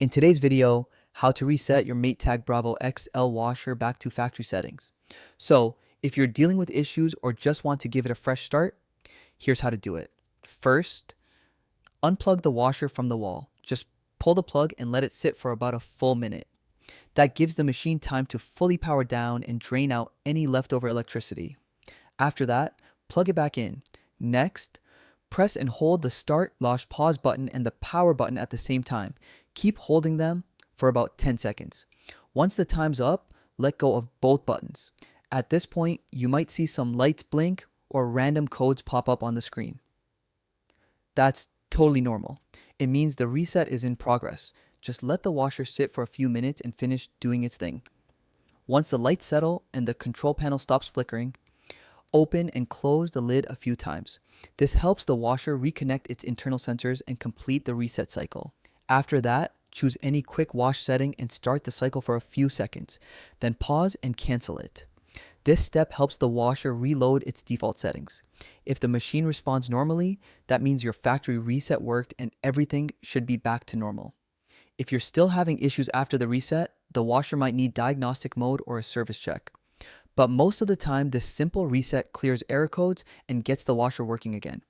In today's video, how to reset your Maytag Bravo XL washer back to factory settings. So, if you're dealing with issues or just want to give it a fresh start, here's how to do it. First, unplug the washer from the wall. Just pull the plug and let it sit for about a full minute. That gives the machine time to fully power down and drain out any leftover electricity. After that, plug it back in. Next, press and hold the start, pause button and the power button at the same time. Keep holding them for about 10 seconds. Once the time's up, let go of both buttons. At this point, you might see some lights blink or random codes pop up on the screen. That's totally normal. It means the reset is in progress. Just let the washer sit for a few minutes and finish doing its thing. Once the lights settle and the control panel stops flickering, open and close the lid a few times. This helps the washer reconnect its internal sensors and complete the reset cycle. After that, choose any quick wash setting and start the cycle for a few seconds. Then pause and cancel it. This step helps the washer reload its default settings. If the machine responds normally, that means your factory reset worked and everything should be back to normal. If you're still having issues after the reset, the washer might need diagnostic mode or a service check. But most of the time, this simple reset clears error codes and gets the washer working again.